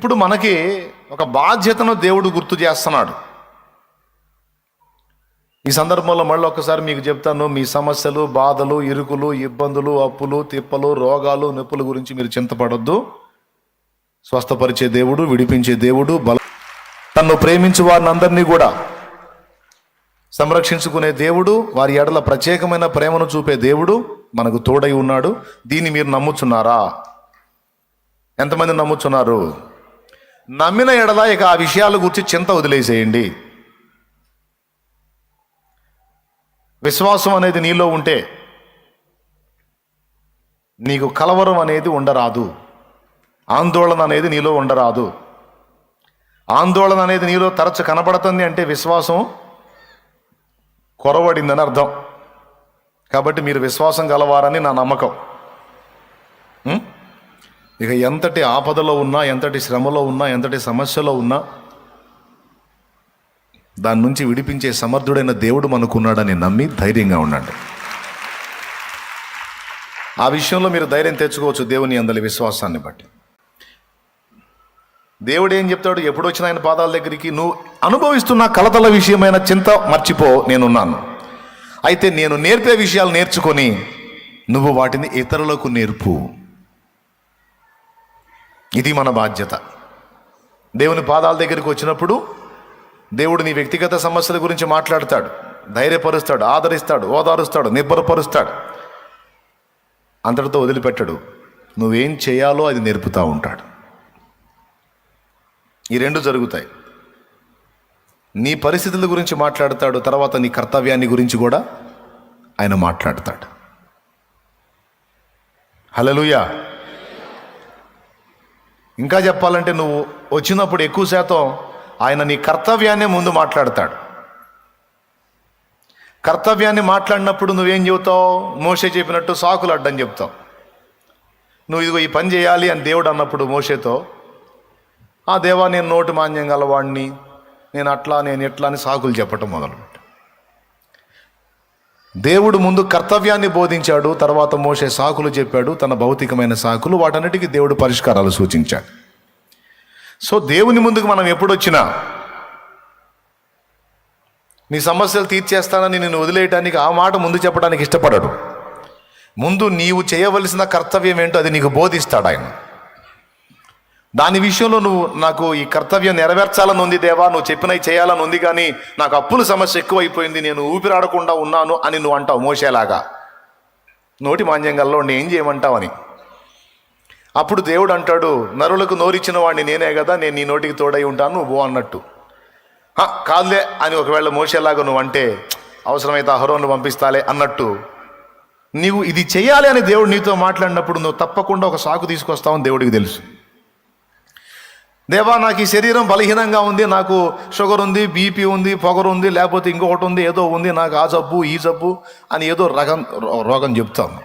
ఇప్పుడు మనకి ఒక బాధ్యతను దేవుడు గుర్తు చేస్తున్నాడు. ఈ సందర్భంలో మళ్ళీ ఒక్కసారి మీకు చెప్తాను. మీ సమస్యలు, బాధలు, ఇరుకులు, ఇబ్బందులు, అప్పులు, తిప్పలు, రోగాలు, నొప్పుల గురించి మీరు చింతపడొద్దు. స్వస్థపరిచే దేవుడు, విడిపించే దేవుడు, తన్ను ప్రేమించే వారిని అందరినీ కూడా సంరక్షించుకునే దేవుడు, వారి ఎడల ప్రత్యేకమైన ప్రేమను చూపే దేవుడు మనకు తోడై ఉన్నాడు. దీన్ని మీరు నమ్ముచున్నారా? ఎంతమంది నమ్ముచున్నారు? నమ్మిన ఎడల ఇక ఆ విషయాల గురించి చింత వదిలేసేయండి. విశ్వాసం అనేది నీలో ఉంటే నీకు కలవరం అనేది ఉండరాదు. ఆందోళన అనేది నీలో ఉండరాదు. ఆందోళన అనేది నీలో తరచు కనబడుతుంది అంటే విశ్వాసం కొరవడిందని అర్థం. కాబట్టి మీరు విశ్వాసం గలవారని నా నమ్మకం. ఇక ఎంతటి ఆపదలో ఉన్నా, ఎంతటి శ్రమలో ఉన్నా, ఎంతటి సమస్యలో ఉన్నా దాని నుంచి విడిపించే సమర్థుడైన దేవుడు మనకున్నాడని నమ్మి ధైర్యంగా ఉండండి. ఆ విషయంలో మీరు ధైర్యం తెచ్చుకోవచ్చు దేవుని అందలి విశ్వాసాన్ని బట్టి. దేవుడు ఏం చెప్తాడు? ఎప్పుడు వచ్చిన ఆయన పాదాల దగ్గరికి, నువ్వు అనుభవిస్తున్న కలతల విషయమైన చింత మర్చిపో, నేనున్నాను. అయితే నేను నేర్పే విషయాలు నేర్చుకొని నువ్వు వాటిని ఇతరులకు నేర్పు. ఇది మన బాధ్యత. దేవుని పాదాల దగ్గరికి వచ్చినప్పుడు దేవుడు నీ వ్యక్తిగత సమస్యల గురించి మాట్లాడతాడు, ధైర్యపరుస్తాడు, ఆదరిస్తాడు, ఓదారుస్తాడు, నిబ్బరపరుస్తాడు. అంతటితో వదిలిపెట్టడు. నువ్వేం చేయాలో అది నేర్పుతూ ఉంటాడు. ఈ రెండు జరుగుతాయి. నీ పరిస్థితుల గురించి మాట్లాడతాడు, తర్వాత నీ కర్తవ్యాన్ని గురించి కూడా ఆయన మాట్లాడతాడు. హల్లెలూయా. ఇంకా చెప్పాలంటే నువ్వు వచ్చినప్పుడు ఎక్కువ శాతం ఆయన నీ కర్తవ్యాన్నే ముందు మాట్లాడతాడు. కర్తవ్యాన్ని మాట్లాడినప్పుడు నువ్వేం చెబుతావు? మోషే చెప్పినట్టు సాకులు అడ్డం చెప్తావు. నువ్వు ఇదిగో ఈ పని చేయాలి అని దేవుడు అన్నప్పుడు మోషేతో, ఆ దేవా నేను నోటి మాన్యం గలవాడిని, నేను అట్లా, నేను ఎట్లా అని సాకులు చెప్పటం మొదలుపెట్టు. దేవుడు ముందు కర్తవ్యాన్ని బోధించాడు, తర్వాత మోషే సాకులు చెప్పాడు, తన భౌతికమైన సాకులు. వాటన్నిటికీ దేవుడు పరిష్కారాలు సూచించాడు. సో దేవుని ముందుకు మనం ఎప్పుడొచ్చినా నీ సమస్యలు తీర్చేస్తానని నిన్ను వదిలేయటానికి ఆ మాట ముందు చెప్పడానికి ఇష్టపడడు. ముందు నీవు చేయవలసిన కర్తవ్యం ఏంటో అది నీకు బోధిస్తాడు ఆయన. దాని విషయంలో నువ్వు, నాకు ఈ కర్తవ్యం నెరవేర్చాలని ఉంది దేవా, నువ్వు చెప్పినవి చేయాలని ఉంది, కానీ నాకు అప్పుల సమస్య ఎక్కువైపోయింది, నేను ఊపిరాడకుండా ఉన్నాను అని నువ్వు అంటావు మోషేలాగా. నోటి మాంద్యంగల్లో ఏం చేయమంటావని. అప్పుడు దేవుడు అంటాడు, నరులకు నోరిచ్చిన వాడిని నేనే కదా, నేను నీ నోటికి తోడై ఉంటాను, నువ్వు పో అన్నట్టు. కాదులే అని ఒకవేళ మోషేలాగా నువ్వు అంటే, అవసరమైతే అహరోను పంపిస్తాలే అన్నట్టు, నీవు ఇది చేయాలి అని దేవుడు నీతో మాట్లాడినప్పుడు నువ్వు తప్పకుండా ఒక సాకు తీసుకొస్తావని దేవుడికి తెలుసు. దేవా నాకు ఈ శరీరం బలహీనంగా ఉంది, నాకు షుగర్ ఉంది, బీపీ ఉంది, పొగరు ఉంది, లేకపోతే ఇంకొకటి ఉంది, ఏదో ఉంది, నాకు ఆ జబ్బు ఈ జబ్బు అని ఏదో రోగం చెప్తాము.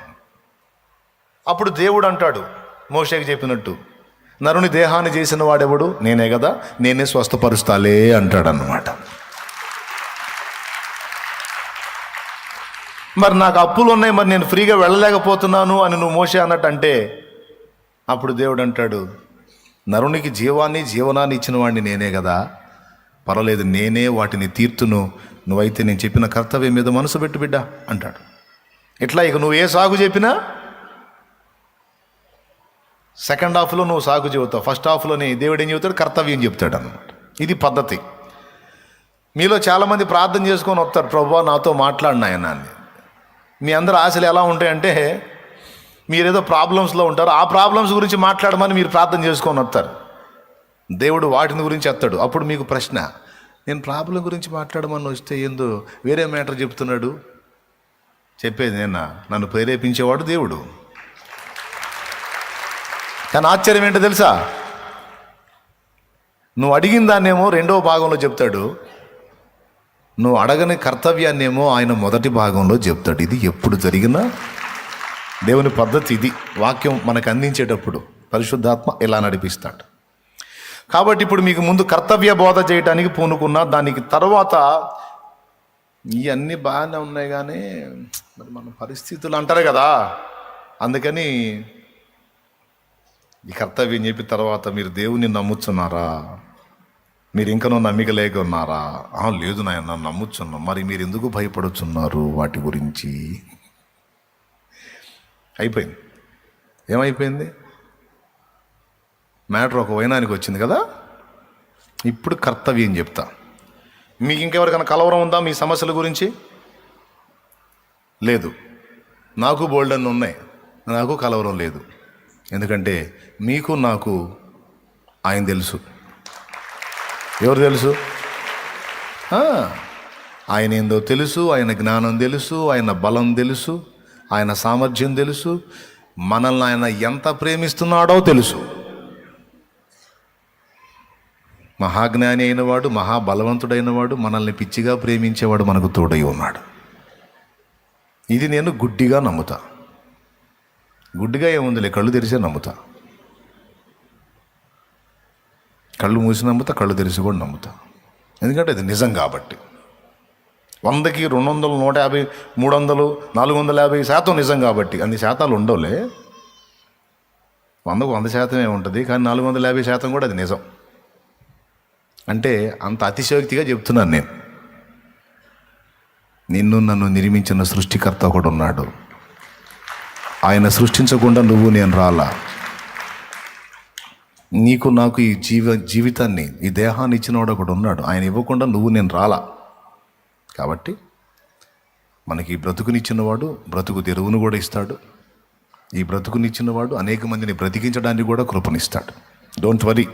అప్పుడు దేవుడు అంటాడు మోషేకి చెప్పినట్టు, నరుని దేహాన్ని చేసిన వాడెవడు? నేనే కదా, నేనే స్వస్థపరుస్తాలే అంటాడు అన్నమాట. మరి నాకు అప్పులు ఉన్నాయి, మరి నేను ఫ్రీగా వెళ్ళలేకపోతున్నాను అని నువ్వు మోషే అన్నట్టు అంటే, అప్పుడు దేవుడు అంటాడు, నరునికి జీవాన్ని జీవనాన్ని ఇచ్చిన వాడిని నేనే కదా, పర్వాలేదు, నేనే వాటిని తీర్తును, నువ్వైతే నేను చెప్పిన కర్తవ్యం మీద మనసు పెట్టు బిడ్డ అంటాడు. ఇట్లా ఇక నువ్వు ఏ సాగు చెప్పినా సెకండ్ హాఫ్లో నువ్వు సాగు చెబుతావు, ఫస్ట్ హాఫ్లోని దేవుడు ఏం చెబుతాడు? కర్తవ్యం చెప్తాడు అన్నమాట. ఇది పద్ధతి. మీలో చాలామంది ప్రార్థన చేసుకొని వస్తారు, ప్రభువా నాతో మాట్లాడిన ఆయన అని. మీ అందరి ఆశలు ఎలా ఉంటాయంటే, మీరేదో ప్రాబ్లమ్స్లో ఉంటారు, ఆ ప్రాబ్లమ్స్ గురించి మాట్లాడమని మీరు ప్రార్థన చేసుకొని వస్తారు. దేవుడు వాటిని గురించి ఎత్తాడు. అప్పుడు మీకు ప్రశ్న, నేను ప్రాబ్లం గురించి మాట్లాడమని వస్తే ఏందో వేరే మ్యాటర్ చెప్తున్నాడు. చెప్పేది నేనా? నన్ను ప్రేరేపించేవాడు దేవుడు. కానీ ఆశ్చర్యం ఏంటో తెలుసా? నువ్వు అడిగిన దాన్నేమో రెండవ భాగంలో చెప్తాడు, నువ్వు అడగని కర్తవ్యాన్నేమో ఆయన మొదటి భాగంలో చెప్తాడు. ఇది ఎప్పుడు జరిగినా దేవుని పద్ధతి. ఇది వాక్యం మనకు అందించేటప్పుడు పరిశుద్ధాత్మ ఇలా నడిపిస్తాడు. కాబట్టి ఇప్పుడు మీకు ముందు కర్తవ్య బోధ చేయడానికి పూనుకున్నా, దానికి తర్వాత ఇవన్నీ బాగానే ఉన్నాయి కానీ మరి మన పరిస్థితులు అంటారు కదా, అందుకని ఈ కర్తవ్యం చెప్పిన తర్వాత మీరు దేవుని నమ్ముచున్నారా? మీరు ఇంకనూ నమ్మిక లేక ఉన్నారా? లేదు నాయన నమ్ముచున్నాం. మరి మీరు ఎందుకు భయపడుచున్నారు వాటి గురించి? అయిపోయింది. ఏమైపోయింది? మ్యాటర్ ఒక వైనానికి వచ్చింది కదా. ఇప్పుడు కర్తవ్యం చెప్తా. మీకు ఇంకెవరికైనా కలవరం ఉందా మీ సమస్యల గురించి? లేదు. నాకు బోల్డన్ ఉన్నాయి, నాకు కలవరం లేదు. ఎందుకంటే మీకు నాకు ఆయన తెలుసు. ఎవరు తెలుసు? ఆయన ఏందో తెలుసు, ఆయన జ్ఞానం తెలుసు, ఆయన బలం తెలుసు, ఆయన సామర్థ్యం తెలుసు, మనల్ని ఆయన ఎంత ప్రేమిస్తున్నాడో తెలుసు. మహాజ్ఞాని అయినవాడు, మహాబలవంతుడైన వాడు, మనల్ని పిచ్చిగా ప్రేమించేవాడు మనకు తోడై ఉన్నాడు. ఇది నేను గుడ్డిగా నమ్ముతా. గుడ్డిగా ఏముందిలే, కళ్ళు తెరిసే నమ్ముతా. కళ్ళు మూసి నమ్ముతా, కళ్ళు తెరిసి కూడా నమ్ముతా. ఎందుకంటే అది నిజం కాబట్టి. 100కి 200, 150, 300, 450% నిజం కాబట్టి. అన్ని శాతాలు ఉండవులే. 100కు 100% ఉంటుంది, కానీ 450% కూడా అది నిజం. అంటే అంత అతిశయోక్తిగా చెప్తున్నాను నేను. నిన్ను నన్ను నిర్మించిన సృష్టికర్త ఒకడు ఉన్నాడు. ఆయన సృష్టించకుండా నువ్వు నేను రాలా. నీకు నాకు ఈ జీవితాన్ని, ఈ దేహాన్ని ఇచ్చినవాడు ఒకడు ఉన్నాడు. ఆయన ఇవ్వకుండా నువ్వు నేను రాలా. కాబట్టి మనకి ఈ బ్రతుకునిచ్చినవాడు బ్రతుకు తెరువును కూడా ఇస్తాడు. ఈ బ్రతుకునిచ్చినవాడు అనేక మందిని బ్రతికించడానికి కూడా కృపనిస్తాడు. Don't worry.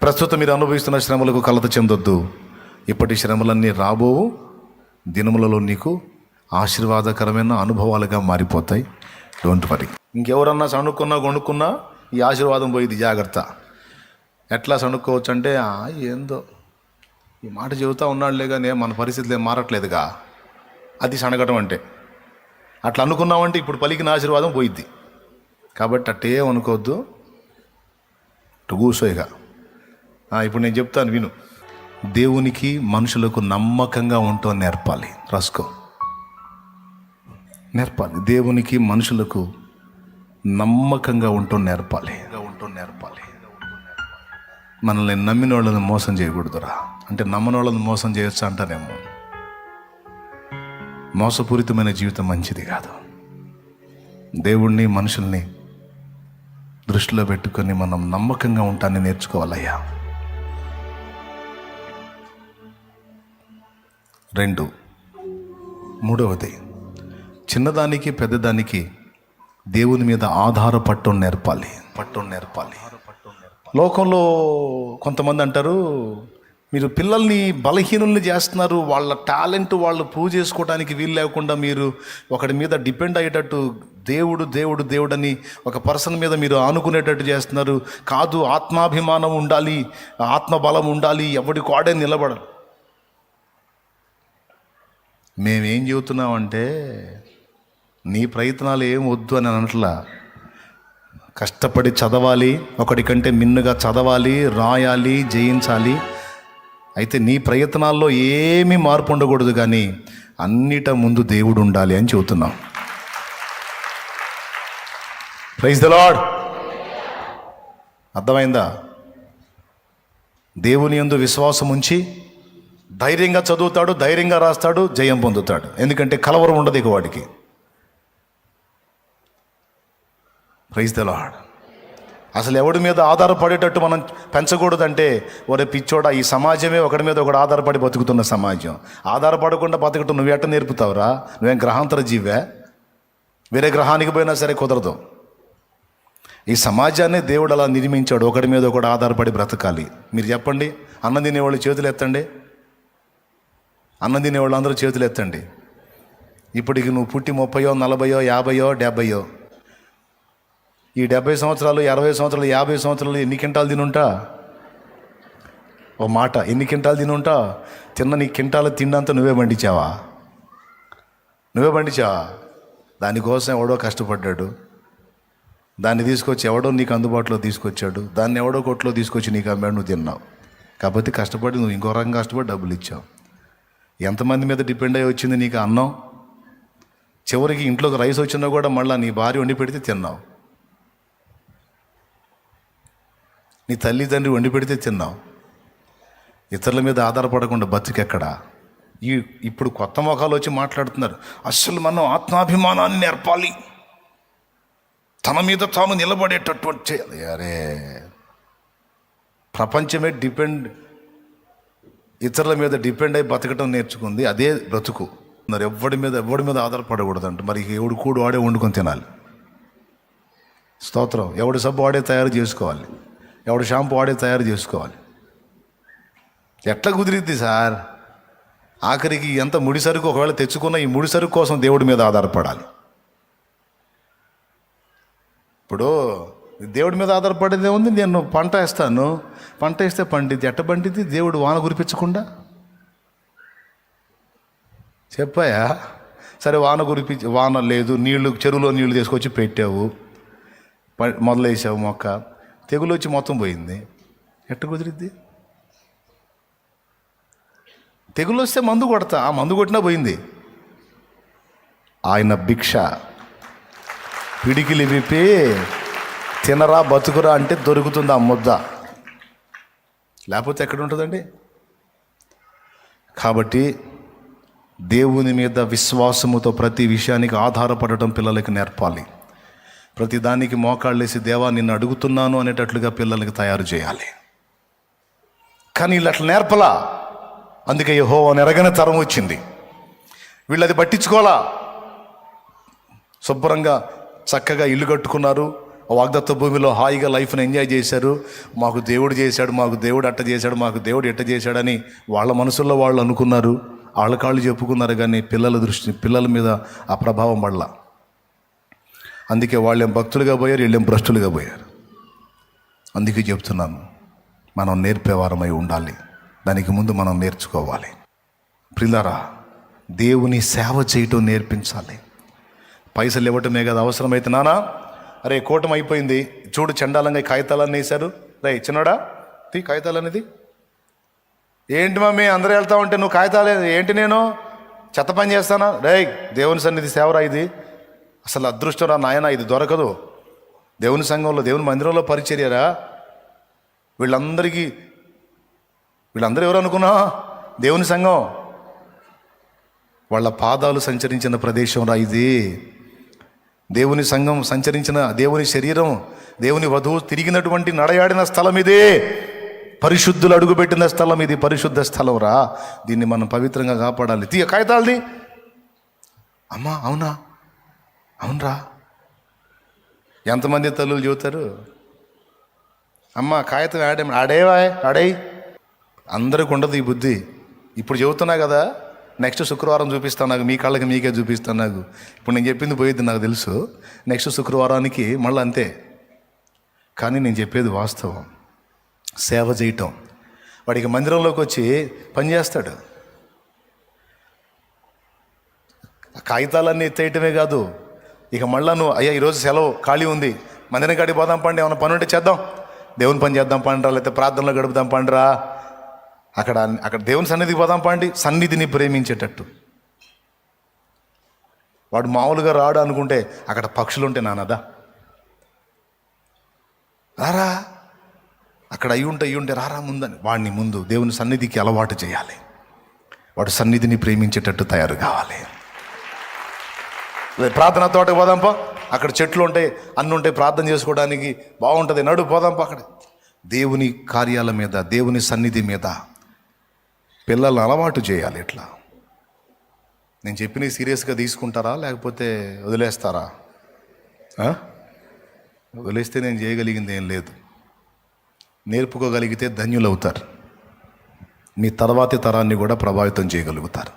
ప్రస్తుతం మీరు అనుభవిస్తున్న శ్రమలకు కలత చెందొద్దు. ఇప్పటి శ్రమలన్నీ రాబోవు దినములలో నీకు ఆశీర్వాదకరమైన అనుభవాలుగా మారిపోతాయి. Don't worry. ఇంకెవరన్నా సణుక్కున్నా కొనుక్కున్నా ఈ ఆశీర్వాదం పోయింది, జాగ్రత్త. ఎట్లా సణుక్కోవచ్చు అంటే, ఏందో ఈ మాట చెబుతూ ఉన్నాడులే కానీ మన పరిస్థితులు ఏం మారట్లేదుగా, అది సనగటం అంటే. అట్లా అనుకున్నామంటే ఇప్పుడు పలికిన ఆశీర్వాదం పోయిద్ది. కాబట్టి అట్టే అనుకోవద్దు, కూసోయిగా. ఇప్పుడు నేను చెప్తాను విను. దేవునికి మనుషులకు నమ్మకంగా ఉండటం నేర్పాలి. రాసుకో, నేర్పాలి. దేవునికి మనుషులకు నమ్మకంగా ఉండటం నేర్పాలి. మనల్ని నమ్మిన వాళ్ళని మోసం చేయకూడదురా. అంటే నమ్మని వాళ్ళని మోసం చేయొచ్చు అంటారేమో. మోసపూరితమైన జీవితం మంచిది కాదు. దేవుణ్ణి మనుషుల్ని దృష్టిలో పెట్టుకొని మనం నమ్మకంగా ఉంటాన్ని నేర్చుకోవాలయ్యా. 2, 3వది, చిన్నదానికి పెద్దదానికి దేవుని మీద ఆధారపడటం నేర్పాలి. లోకంలో కొంతమంది అంటారు, మీరు పిల్లల్ని బలహీనుల్ని చేస్తున్నారు, వాళ్ళ టాలెంట్ వాళ్ళు ప్రూవ్ చేసుకోవడానికి వీలు లేకుండా మీరు ఒకటి మీద డిపెండ్ అయ్యేటట్టు దేవుడు దేవుడు దేవుడని ఒక పర్సన్ మీద మీరు ఆనుకునేటట్టు చేస్తున్నారు. కాదు, ఆత్మాభిమానం ఉండాలి, ఆత్మబలం ఉండాలి, ఎవడి కాడే నిలబడాలి. మేమేం చెబుతున్నామంటే, నీ ప్రయత్నాలు ఏం వద్దు అని అనట్లా. కష్టపడి చదవాలి, ఒకటి కంటే మిన్నుగా చదవాలి, రాయాలి, జయించాలి. అయితే నీ ప్రయత్నాల్లో ఏమీ మార్పు ఉండకూడదు, కానీ అన్నిట ముందు దేవుడు ఉండాలి అని చెబుతున్నాం. Praise the Lord. అర్థమైందా? దేవుని యందు విశ్వాసం ఉంచి ధైర్యంగా చదువుతాడు, ధైర్యంగా రాస్తాడు, జయం పొందుతాడు. ఎందుకంటే కలవరం ఉండదు ఇక వాడికి. Praise the Lord. అసలు ఎవడి మీద ఆధారపడేటట్టు మనం పెంచకూడదంటే, ఒరే పిచ్చోడా, ఈ సమాజమే ఒకడి మీద ఒకడు ఆధారపడి బతుకుతున్న సమాజం. ఆధారపడకుండా బతకటం నువ్వు ఎట్ట నేర్పుతావురా? నువ్వేం గ్రహాంతర జీవే? వేరే గ్రహానికి పోయినా సరే కుదరదు. ఈ సమాజాన్ని దేవుడు అలా నిర్మించాడు, ఒకడి మీద ఒకడు ఆధారపడి బ్రతకాలి. మీరు చెప్పండి, అన్నం తినేవాళ్ళు చేతులు ఎత్తండి. అన్నం తినేవాళ్ళు అందరూ చేతులు ఎత్తండి. ఇప్పటికి నువ్వు పుట్టి 30, 40, 50, 70, ఈ 70 సంవత్సరాలు, 60 సంవత్సరాలు, 50 సంవత్సరాలు ఎన్ని కింటాలు తినుంటా? ఓ మాట, ఎన్ని కింటాలు తినుంటా? తిన్న నీ కింటాలు తిన్నంత నువ్వే పండించావా? దానికోసం ఎవడో కష్టపడ్డాడు, దాన్ని తీసుకొచ్చి ఎవడో నీకు అందుబాటులో తీసుకొచ్చాడు, దాన్ని ఎవడో కొట్లో తీసుకొచ్చి నీకు అమ్మాడు, నువ్వు తిన్నావు. కాబట్టి కష్టపడి నువ్వు ఇంకో రకంగా కష్టపడి డబ్బులు ఇచ్చావు. ఎంతమంది మీద డిపెండ్ అయ్యి వచ్చింది నీకు అన్నం? చివరికి ఇంట్లోకి రైస్ వచ్చినా కూడా మళ్ళీ నీ భార్య వండి పెడితే తిన్నావు. నీ తల్లిదండ్రి వండి పెడితే తిన్నావు. ఇతరుల మీద ఆధారపడకుండా బతికెక్కడా? ఇప్పుడు కొత్త మొఖాలు వచ్చి మాట్లాడుతున్నారు, అస్సలు మనం ఆత్మాభిమానాన్ని నేర్పాలి, తన మీద తాను నిలబడేటటువంటి చేయాలి. అరే, ప్రపంచమే ఇతరుల మీద డిపెండ్ అయి బతకటం నేర్చుకుంది, అదే బ్రతుకు. మరి ఎవడి మీద ఆధారపడకూడదంట. మరి ఎవడు కూడు వాడే వండుకొని తినాలి. స్తోత్రం. ఎవడి సబ్బు వాడే తయారు చేసుకోవాలి, ఎవడు షాంపూ వాడే తయారు చేసుకోవాలి. ఎట్లా కుదిరిద్ది సార్? ఆఖరికి ఎంత ముడి సరుకు ఒకవేళ తెచ్చుకున్న ఈ ముడి సరుకు కోసం దేవుడి మీద ఆధారపడాలి. ఇప్పుడు దేవుడి మీద ఆధారపడేదే ఉంది. నేను పంట వేస్తాను, పంట వేస్తే పండిద్ది. ఎట్ట పండిద్ది? దేవుడు వాన కురిపించకుండా చెప్పాయా? సరే, వాన లేదు, చెరువులో నీళ్లు తీసుకొచ్చి పెట్టావు, మొదలేసావు, మొక్క తెగులు వచ్చి మొత్తం పోయింది. ఎట్ట కుదిరిద్ది? తెగులు వస్తే మందు కొడతా, ఆ మందు కొట్టినా పోయింది. ఆయన భిక్ష పిడికిలి విప్పి తినరా బతుకురా అంటే దొరుకుతుంది ఆ ముద్ద, లేకపోతే ఎక్కడ ఉంటుందండి? కాబట్టి దేవుని మీద విశ్వాసముతో ప్రతి విషయానికి ఆధారపడటం పిల్లలకి నేర్పాలి. ప్రతి దానికి మోకాళ్ళేసి దేవా నిన్ను అడుగుతున్నాను అనేటట్లుగా పిల్లలకి తయారు చేయాలి. కానీ వీళ్ళు అట్లా నేర్పలా. అందుకే యెహోవాను ఎరగని తరం వచ్చింది. వీళ్ళు అది పట్టించుకోవాలా. శుభ్రంగా చక్కగా ఇల్లు కట్టుకున్నారు, వాగ్దత్త భూమిలో హాయిగా లైఫ్ని ఎంజాయ్ చేశారు. మాకు దేవుడు చేశాడు, మాకు దేవుడు అట్ట చేశాడు, మాకు దేవుడు ఎట్ట చేశాడని వాళ్ళ మనసుల్లో వాళ్ళు అనుకున్నారు, వాళ్ళ కాళ్ళు చెప్పుకున్నారు. కానీ పిల్లల మీద ఆ ప్రభావం పడలా. అందుకే వాళ్ళేం భక్తులుగా పోయారు, వీళ్ళేం భ్రష్టులుగా పోయారు. అందుకే చెప్తున్నాను, మనం నేర్పేవారమై ఉండాలి. దానికి ముందు మనం నేర్చుకోవాలి. ప్రియులారా, దేవుని సేవ చేయటం నేర్పించాలి. పైసలు ఇవ్వటమే కదా అవసరమైతే, నానా అరే కూటమి అయిపోయింది చూడు, చండాలంగా కాగితాలన్నీ వేశారు, రే చిన్నోడా తీ కాగితాలనేది. ఏంటి మమ్మీ అందరూ వెళ్తా ఉంటే నువ్వు కాగితాలు ఏంటి, నేను చెత్త పని చేస్తానా? రే దేవుని సన్నిధి సేవరా ఇది, అసలు అదృష్టం రా నాయన, ఇది దొరకదు. దేవుని సంఘంలో, దేవుని మందిరంలో పరిచర్యరా. వీళ్ళందరూ ఎవరు అనుకున్నా? దేవుని సంఘం. వాళ్ళ పాదాలు సంచరించిన ప్రదేశం రా ఇది. దేవుని సంఘం సంచరించిన, దేవుని శరీరం, దేవుని వధువు తిరిగినటువంటి నడయాడిన స్థలం ఇదే. పరిశుద్ధులు అడుగుపెట్టిన స్థలం ఇది, పరిశుద్ధ స్థలం రా. దీన్ని మనం పవిత్రంగా కాపాడాలి. తీయ కాగితాలది. అమ్మా అవునా? అవునరా. ఎంతమంది తల్లులు చెబుతారు, అమ్మ కాగితం ఆడే. అందరికి ఉండదు ఈ బుద్ధి. ఇప్పుడు చెబుతున్నా కదా, నెక్స్ట్ శుక్రవారం చూపిస్తాను, నాకు మీ కళ్ళకి మీకే చూపిస్తాను. నాకు ఇప్పుడు నేను చెప్పింది పోయిద్ది నాకు తెలుసు. నెక్స్ట్ శుక్రవారానికి మళ్ళీ అంతే. కానీ నేను చెప్పేది వాస్తవం. సేవ చేయటం. వాడికి మందిరంలోకి వచ్చి పని చేస్తాడు. కాగితాలన్నీ ఎత్తేయటమే కాదు, ఇక మళ్ళా నువ్వు అయ్యా ఈరోజు సెలవు ఖాళీ ఉంది, మందిరం కాడికి పోదాం పండి, ఏమైనా పని ఉంటే చేద్దాం, దేవుని పని చేద్దాం పండిరా, లేకపోతే ప్రార్థనలో గడుపుదాం పండిరా, అక్కడ దేవుని సన్నిధికి పోదాం పండి. సన్నిధిని ప్రేమించేటట్టు. వాడు మామూలుగా రాడు అనుకుంటే అక్కడ పక్షులు ఉంటే నానదా రారా, అక్కడ అయ్యి ఉంటే రారా ముందని వాడిని ముందు దేవుని సన్నిధికి అలవాటు చేయాలి. వాడు సన్నిధిని ప్రేమించేటట్టు తయారు కావాలి. ప్రార్థన తోటకి పోదాంపా, అక్కడ చెట్లు ఉంటాయి, అన్నీ ఉంటాయి, ప్రార్థన చేసుకోవడానికి బాగుంటుంది, నడు పోదాంపా. అక్కడ దేవుని కార్యాల మీద, దేవుని సన్నిధి మీద పిల్లల్ని అలవాటు చేయాలి. ఇట్లా నేను చెప్పినవి సీరియస్గా తీసుకుంటారా లేకపోతే వదిలేస్తారా? వదిలేస్తే నేను చేయగలిగింది ఏం లేదు. నేర్పుకోగలిగితే ధన్యులవుతారు. మీ తర్వాతి తరాన్ని కూడా ప్రభావితం చేయగలుగుతారు.